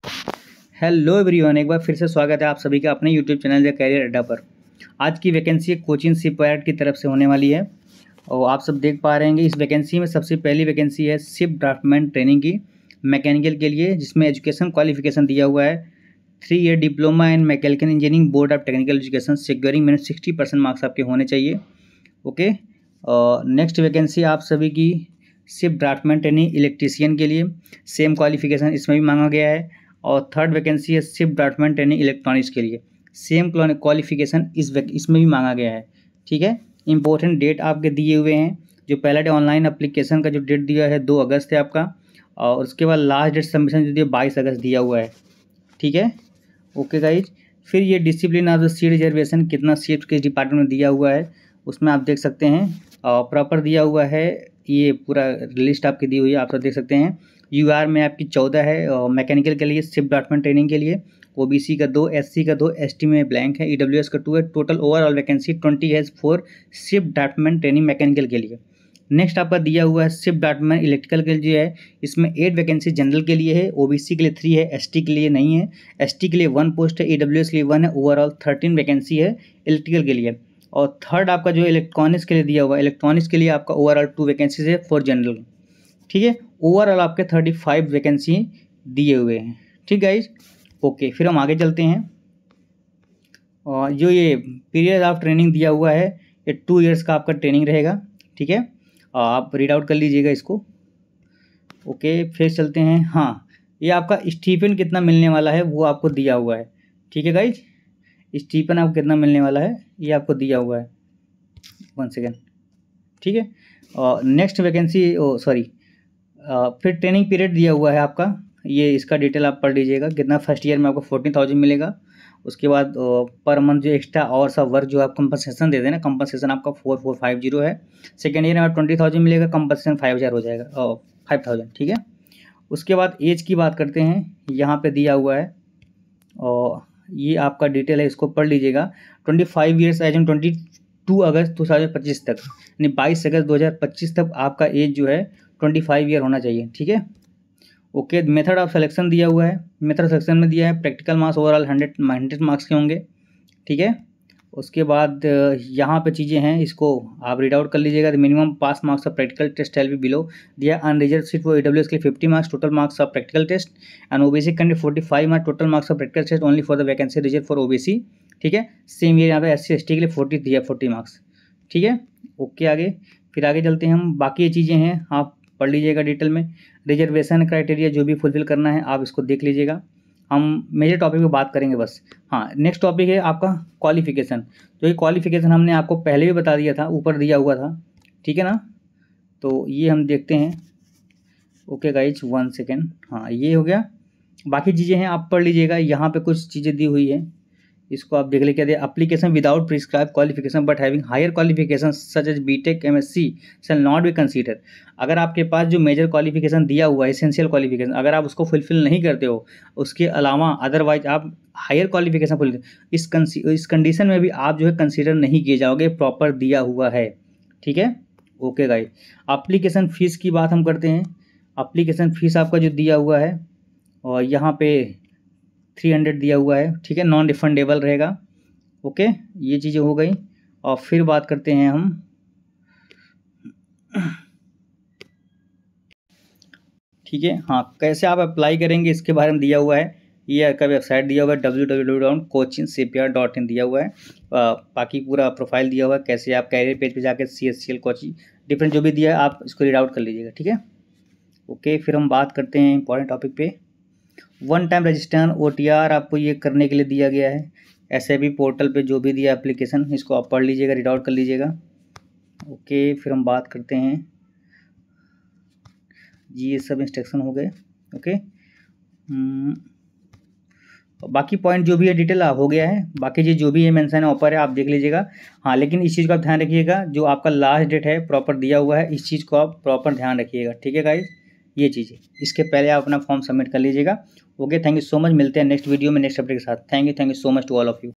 Hello everyone, एक बार फिर से स्वागत है आप सभी का अपने यूट्यूब चैनल द कैरियर अड्डा पर। आज की वैकेंसी कोचिंग शिपयार्ड की तरफ से होने वाली है और आप सब देख पा रहे हैं। इस वैकेंसी में सबसे पहली वैकेंसी है शिप ड्राफ्टमैन ट्रेनिंग की मैकेनिकल के लिए, जिसमें एजुकेशन क्वालिफिकेशन दिया हुआ है 3 year diploma in mechanical engineering board of technical education securing minimum 60% marks आपके होने चाहिए। ओके, नेक्स्ट वैकेंसी आप सभी की शिप ड्राफ्टमैन ट्रेनिंग इलेक्ट्रीशियन के लिए, सेम क्वालिफिकेशन इसमें भी मांगा गया है। और थर्ड वैकेंसी है शिप ड्राफ्टमैन ट्रेनिंग इलेक्ट्रॉनिक्स के लिए, सेम क्वालिफिकेशन इसमें भी मांगा गया है। ठीक है, इंपॉर्टेंट डेट आपके दिए हुए हैं। जो पहला डे ऑनलाइन एप्लीकेशन का जो डेट दिया है 2 अगस्त है आपका, और उसके बाद लास्ट डेट सबमिशन जो दिया 22 अगस्त दिया हुआ है। ठीक है, ओके गाइज। फिर ये discipline of the seat reservation कितना सीट किस डिपार्टमेंट में दिया हुआ है उसमें आप देख सकते हैं, प्रॉपर दिया हुआ है। ये पूरा लिस्ट आपकी दी हुई है, आप सब देख सकते हैं। यूआर में आपकी 14 है और मैकेनिकल के लिए, शिप ड्राफ्टमैन ट्रेनिंग के लिए ओबीसी का 2, एससी का 2, एसटी में ब्लैंक है, ईडब्ल्यूएस का 2 है। टोटल ओवरऑल वैकेंसी 20 है for ship draftsman training mechanical के लिए। नेक्स्ट आपका दिया हुआ है शिप ड्राफ्टमैन इलेक्ट्रिकल के लिए है, इसमें 8 वैकेंसी जनरल के लिए है, ओबीसी के लिए 3 है, एसटी के लिए नहीं है। एसटी के लिए 1 पोस्ट है, ईडब्ल्यूएस के लिए 1 है। ओवरऑल 13 वैकेंसी है इलेक्ट्रिकल के लिए। और थर्ड आपका जो इलेक्ट्रॉनिक्स के लिए दिया हुआ है, इलेक्ट्रॉनिक्स के लिए आपका ओवरऑल 2 वैकेंसीज है फॉर जनरल। ठीक है, ओवरऑल आपके 35 वैकेंसी दिए हुए हैं। ठीक गाइज, ओके। फिर हम आगे चलते हैं। और जो ये पीरियड ऑफ ट्रेनिंग दिया हुआ है ये 2 इयर्स का आपका ट्रेनिंग रहेगा। ठीक है, आप रीड आउट कर लीजिएगा इसको। ओके, फिर चलते हैं। हाँ, ये आपका स्टीफन कितना मिलने वाला है वो आपको दिया हुआ है। ठीक है गाइज, स्टीफन आपको कितना मिलने वाला है ये आपको दिया हुआ है। 1 सेकेंड। ठीक है, और नेक्स्ट वैकेंसी फिर ट्रेनिंग पीरियड दिया हुआ है आपका, ये इसका डिटेल आप पढ़ लीजिएगा। कितना फर्स्ट ईयर में आपको 14,000 मिलेगा। उसके बाद पर मंथ जो एक्स्ट्रा और सा वर्क जो आप कंपनसेशन देते हैं ना, कंपनसेशन आपका 4450 है। सेकेंड ईयर में आप 20,000 मिलेगा, कंपनसेशन 5000 हो जाएगा, 5000। ठीक है, उसके बाद एज की बात करते हैं, यहाँ पे दिया हुआ है और ये आपका डिटेल है, इसको पढ़ लीजिएगा। 25 ईयर्स एज एन 22 अगस्त 2025 तक, यानी 22 अगस्त 2025 तक आपका एज जो है 25 ईयर होना चाहिए। ठीक है, ओके। मेथड ऑफ सिलेक्शन दिया हुआ है, मेथड सिलेक्शन में दिया है प्रैक्टिकल मार्क्स ओवरऑल 100 मार्क्स के होंगे। ठीक है, उसके बाद यहाँ पे चीज़ें हैं, इसको आप रीड आउट कर लीजिएगा। Minimum pass marks of practical test L B below दिया। अनरिजर्व सीट फॉर ईडब्ल्यूएस के 50 marks total marks of practical test and OBC candidate 45 marks total marks of practical test only for the vacancy reserve for OBC. ठीक है, same year यहाँ पे SC ST के लिए 40 दिया, 40 marks. ठीक है, ओके। आगे फिर आगे चलते हैं हम। बाकी ये चीज़ें हैं आप पढ़ लीजिएगा डिटेल में। रिजर्वेशन क्राइटेरिया जो भी फुलफिल करना है आप इसको देख लीजिएगा। हम मेजर टॉपिक पे बात करेंगे बस। हाँ, नेक्स्ट टॉपिक है आपका क्वालिफिकेशन। तो ये क्वालिफिकेशन हमने आपको पहले भी बता दिया था, ऊपर दिया हुआ था। ठीक है ना, तो ये हम देखते हैं। Okay guys, 1 second. हाँ, ये हो गया। बाकी चीज़ें हैं आप पढ़ लीजिएगा, यहाँ पे कुछ चीज़ें दी हुई है, इसको आप देख ले। क्या दिया, application without prescribe qualification but having higher qualification such as BTech MSc shall not be consider. अगर आपके पास जो मेजर क्वालिफिकेशन दिया हुआ है, एसेंशियल क्वालिफिकेशन, अगर आप उसको फुलफिल नहीं करते हो, उसके अलावा अदरवाइज आप हायर क्वालिफिकेशन फुल, इस कंडीशन में भी आप जो है कंसीडर नहीं किए जाओगे, प्रॉपर दिया हुआ है। ठीक है, ओके गाइस। एप्लीकेशन फ़ीस की बात हम करते हैं। एप्लीकेशन फ़ीस आपका जो दिया हुआ है और यहाँ पे 300 दिया हुआ है। ठीक है, नॉन रिफंडेबल रहेगा। ओके, ये चीज़ें हो गई। और फिर बात करते हैं हम, ठीक है, हाँ, कैसे आप अप्लाई करेंगे इसके बारे में दिया हुआ है। ये का वेबसाइट दिया हुआ है www.coachingshipyard.in दिया हुआ है। बाकी पूरा प्रोफाइल दिया हुआ है, कैसे आप कैरियर पेज पे जाकर CSCL कोचिंग डिफरेंट जो भी दिया है आप इसको रीड आउट कर लीजिएगा। ठीक है, ओके। फिर हम बात करते हैं इंपॉर्टेंट टॉपिक पे। 1 टाइम रजिस्ट्रेशन OTR आपको ये करने के लिए दिया गया है। SAP पोर्टल पे जो भी दिया एप्लीकेशन, इसको आप पढ़ लीजिएगा, रीड आउट कर लीजिएगा। ओके, फिर हम बात करते हैं जी, ये सब इंस्ट्रक्शन हो गए। ओके, बाकी पॉइंट जो भी है डिटेल हो गया है। बाकी चीज़ जो भी है मेंशन है ऊपर है, आप देख लीजिएगा। हाँ, लेकिन इस चीज़ का आप ध्यान रखिएगा, जो आपका लास्ट डेट है प्रॉपर दिया हुआ है, इस चीज़ को आप प्रॉपर ध्यान रखिएगा। ठीक है गाइज, ये चीज़ें इसके पहले आप अपना फॉर्म सबमिट कर लीजिएगा। Okay, thank you so much. मिलते हैं नेक्स्ट वीडियो में नेक्स्ट अपडेट के साथ। Thank you so much to all of you.